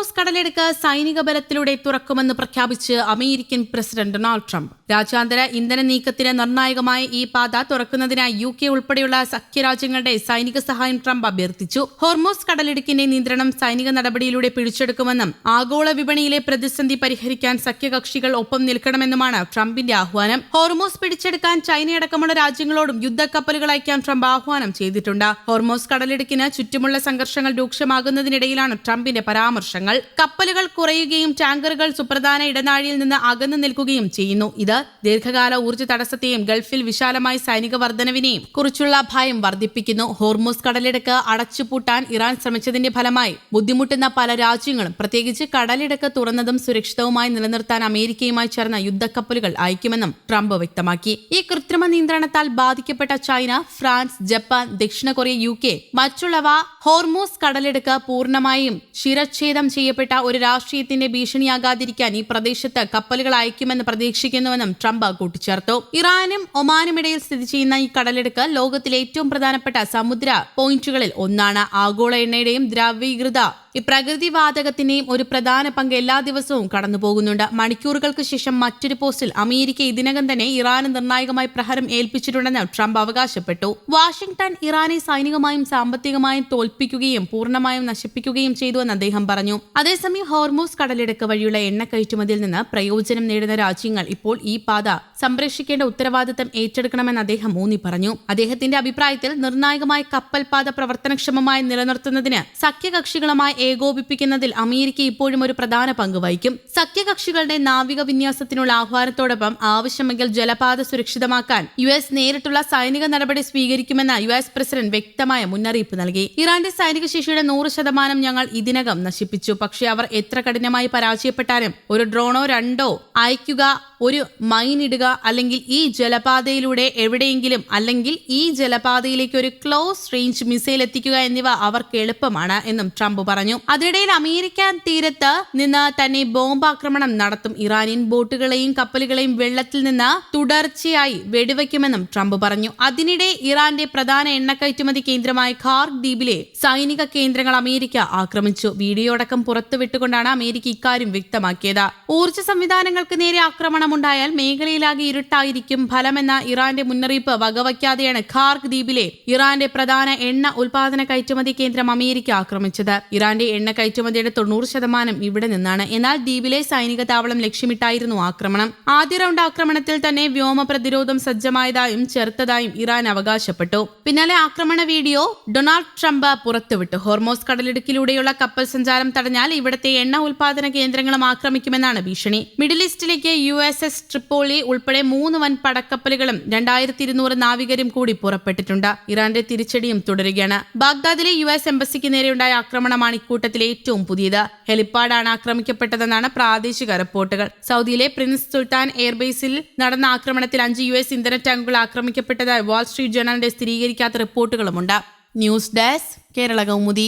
Hormuz കടലിടുക്ക് സൈനിക ബലത്തിലൂടെ തുറക്കുമെന്ന് പ്രഖ്യാപിച്ച് അമേരിക്കൻ പ്രസിഡന്റ് ഡൊണാൾഡ് ട്രംപ്. രാജ്യാന്തര ഇന്ധന നീക്കത്തിന് നിർണായകമായ ഈ പാത തുറക്കുന്നതിനായി UK ഉൾപ്പെടെയുള്ള സഖ്യരാജ്യങ്ങളുടെ സൈനിക സഹായം ട്രംപ് അഭ്യർത്ഥിച്ചു. ഹോർമൂസ് കടലിടുക്കിന്റെ നിയന്ത്രണം സൈനിക നടപടിയിലൂടെ പിടിച്ചെടുക്കുമെന്നും ആഗോള വിപണിയിലെ പ്രതിസന്ധി പരിഹരിക്കാൻ സഖ്യകക്ഷികൾ ഒപ്പം നിൽക്കണമെന്നുമാണ് ട്രംപിന്റെ ആഹ്വാനം. ഹോർമൂസ് പിടിച്ചെടുക്കാൻ ചൈനയടക്കമുള്ള രാജ്യങ്ങളോടും യുദ്ധക്കപ്പലുകൾ അയക്കാൻ ട്രംപ് ആഹ്വാനം ചെയ്തിട്ടുണ്ട്. ഹോർമൂസ് കടലിടുക്കിന് ചുറ്റുമുള്ള സംഘർഷങ്ങൾ രൂക്ഷമാകുന്നതിനിടയിലാണ് ട്രംപിന്റെ പരാമർശങ്ങൾ. കപ്പലുകൾ കുറയുകയും ടാങ്കറുകൾ സുപ്രധാന ഇടനാഴിയിൽ നിന്ന് അകന്നു നിൽക്കുകയും ചെയ്യുന്നു. ഇത് ദീർഘകാല ഊർജ്ജ തടസ്സത്തെയും ഗൾഫിൽ വിശാലമായ സൈനിക വർധനവിനെയും കുറിച്ചുള്ള ഭയം വർദ്ധിപ്പിക്കുന്നു. ഹോർമൂസ് കടലിടുക്ക് അടച്ചുപൂട്ടാൻ ഇറാൻ ശ്രമിച്ചതിന്റെ ഫലമായി ബുദ്ധിമുട്ടുന്ന പല രാജ്യങ്ങളും പ്രത്യേകിച്ച് കടലിടുക്ക് തുറന്നതും സുരക്ഷിതവുമായി നിലനിർത്താൻ അമേരിക്കയുമായി ചേർന്ന യുദ്ധക്കപ്പലുകൾ അയക്കുമെന്നും ട്രംപ് വ്യക്തമാക്കി. ഈ കൃത്രിമ നിയന്ത്രണത്താൽ ബാധിക്കപ്പെട്ട ചൈന, ഫ്രാൻസ്, ജപ്പാൻ, ദക്ഷിണ കൊറിയ, UK മറ്റുള്ളവ ഹോർമൂസ് കടലിടുക്ക് പൂർണ്ണമായും ശിരച്ഛേദം ചെയ്യപ്പെട്ട ഒരു രാഷ്ട്രീയത്തിന്റെ ഭീഷണിയാകാതിരിക്കാൻ ഈ പ്രദേശത്ത് കപ്പലുകൾ അയക്കുമെന്ന് പ്രതീക്ഷിക്കുന്നുവെന്നും ട്രംപ് കൂട്ടിച്ചേർത്തു. ഇറാനും ഒമാനുമിടയിൽ സ്ഥിതി ചെയ്യുന്ന ഈ കടലിടുക്ക് ലോകത്തിലെ ഏറ്റവും പ്രധാനപ്പെട്ട സമുദ്ര പോയിന്റുകളിൽ ഒന്നാണ്. ആഗോള എണ്ണയുടെയും ദ്രവീകൃത ഈ പ്രകൃതിവാതകത്തിന്റെയും ഒരു പ്രധാന പങ്ക് എല്ലാ ദിവസവും കടന്നുപോകുന്നുണ്ട്. മണിക്കൂറുകൾക്ക് ശേഷം മറ്റൊരു പോസ്റ്റിൽ അമേരിക്ക ഇതിനകം തന്നെ ഇറാന് നിർണായകമായി പ്രഹരം ഏൽപ്പിച്ചിട്ടുണ്ടെന്ന് ട്രംപ് അവകാശപ്പെട്ടു. വാഷിംഗ്ടൺ ഇറാനെ സൈനികമായും സാമ്പത്തികമായും തോൽപ്പിക്കുകയും പൂർണ്ണമായും നശിപ്പിക്കുകയും ചെയ്തുവെന്ന് അദ്ദേഹം പറഞ്ഞു. അതേസമയം ഹോർമൂസ് കടലിടുക്ക് വഴിയുള്ള എണ്ണ കയറ്റുമതിയിൽ നിന്ന് പ്രയോജനം നേടുന്ന രാജ്യങ്ങൾ ഇപ്പോൾ ഈ പാത സംരക്ഷിക്കേണ്ട ഉത്തരവാദിത്തം ഏറ്റെടുക്കണമെന്ന് അദ്ദേഹം ഊന്നി പറഞ്ഞു. അദ്ദേഹത്തിന്റെ അഭിപ്രായത്തിൽ നിർണായകമായ കപ്പൽ പാത പ്രവർത്തനക്ഷമമായി നിലനിർത്തുന്നതിന് സഖ്യകക്ഷികളുമായി ഏകോപിപ്പിക്കുന്നതിൽ അമേരിക്ക ഇപ്പോഴും ഒരു പ്രധാന പങ്ക് വഹിക്കും. സഖ്യകക്ഷികളുടെ നാവിക വിന്യാസത്തിനുള്ള ആഹ്വാനത്തോടൊപ്പം ആവശ്യമെങ്കിൽ ജലപാത സുരക്ഷിതമാക്കാൻ US നേരിട്ടുള്ള സൈനിക നടപടി സ്വീകരിക്കുമെന്ന് US പ്രസിഡന്റ് വ്യക്തമായ മുന്നറിയിപ്പ് നൽകി. ഇറാന്റെ സൈനിക ശേഷിയുടെ 100% ഞങ്ങൾ ഇതിനകം നശിപ്പിച്ചു. പക്ഷേ അവർ എത്ര കഠിനമായി പരാജയപ്പെട്ടാലും ഒരു ഡ്രോണോ രണ്ടോ അയക്കുക, ഒരു മൈൻ ഇടുക, അല്ലെങ്കിൽ ഈ ജലപാതയിലൂടെ എവിടെയെങ്കിലും അല്ലെങ്കിൽ ഈ ജലപാതയിലേക്ക് ഒരു ക്ലോസ് റേഞ്ച് മിസൈൽ എത്തിക്കുക എന്നിവ അവർക്ക് എളുപ്പമാണ് എന്നും ട്രംപ് പറഞ്ഞു. അതിനിടയിൽ അമേരിക്കൻ തീരത്ത് നിന്ന് തന്നെ ബോംബാക്രമണം നടത്തും. ഇറാനിയൻ ബോട്ടുകളെയും കപ്പലുകളെയും വെള്ളത്തിൽ നിന്ന് തുടർച്ചയായി വെടിവെക്കുമെന്നും ട്രംപ് പറഞ്ഞു. അതിനിടെ ഇറാന്റെ പ്രധാന എണ്ണ കയറ്റുമതി കേന്ദ്രമായ ഖാർക്ക് ദ്വീപിലെ സൈനിക കേന്ദ്രങ്ങൾ അമേരിക്ക ആക്രമിച്ചു. വീഡിയോ അടക്കം പുറത്തുവിട്ടുകൊണ്ടാണ് അമേരിക്ക ഇക്കാര്യം വ്യക്തമാക്കിയത്. ഊർജ്ജ സംവിധാനങ്ങൾക്ക് നേരെ ആക്രമണമുണ്ടായാൽ മേഖലയിലാകെ ഇരുട്ടായിരിക്കും ഫലമെന്ന ഇറാന്റെ മുന്നറിയിപ്പ് വകവയ്ക്കാതെയാണ് ഖാർക്ക് ദ്വീപിലെ ഇറാന്റെ പ്രധാന എണ്ണ ഉൽപാദന കയറ്റുമതി കേന്ദ്രം അമേരിക്ക ആക്രമിച്ചത്. ഇറാന്റെ എണ്ണ കയറ്റുമതിയുടെ 90% ഇവിടെ നിന്നാണ്. എന്നാൽ ദ്വീപിലെ സൈനിക താവളം ലക്ഷ്യമിട്ടായിരുന്നു ആക്രമണം. ആദ്യ റൗണ്ട് ആക്രമണത്തിൽ തന്നെ വ്യോമ പ്രതിരോധം സജ്ജമായതായും ചെറുത്തതായും ഇറാൻ അവകാശപ്പെട്ടു. പിന്നാലെ ആക്രമണ വീഡിയോ ഡൊണാൾഡ് ട്രംപ് പുറത്തുവിട്ടു. ഹോർമൂസ് കടലിടുക്കിലൂടെയുള്ള കപ്പൽ സഞ്ചാരം തടഞ്ഞാൽ ഇവിടത്തെ എണ്ണ ഉൽപാദന കേന്ദ്രങ്ങളും ആക്രമിക്കുമെന്നാണ് ഭീഷണി. മിഡിൽ ഈസ്റ്റിലേക്ക് USS ട്രിപ്പോളി ഉൾപ്പെടെ 3 വൻ പടക്കപ്പലുകളും 2200 നാവികരും കൂടി പുറപ്പെട്ടിട്ടുണ്ട്. ഇറാന്റെ തിരിച്ചടിയും തുടരുകയാണ്. ബാഗ്ദാദിലെ US എംബസിക്ക് നേരെയുണ്ടായ ആക്രമണമാണ് ഇക്കൂട്ടത്തിലെ ഏറ്റവും പുതിയത്. ഹെലിപ്പാഡാണ് ആക്രമിക്കപ്പെട്ടതെന്നാണ് പ്രാദേശിക റിപ്പോർട്ടുകൾ. സൗദിയിലെ പ്രിൻസ് സുൽത്താൻ എയർബേസിൽ നടന്ന ആക്രമണത്തിൽ 5 US ഇന്ധന ടാങ്കുകൾ ആക്രമിക്കപ്പെട്ടതായി വാൾ സ്ട്രീറ്റ് ജേണലിന്റെ സ്ഥിരീകരിക്കാത്ത റിപ്പോർട്ടുകളുമുണ്ട്. News desk, Kerala Kaumudi.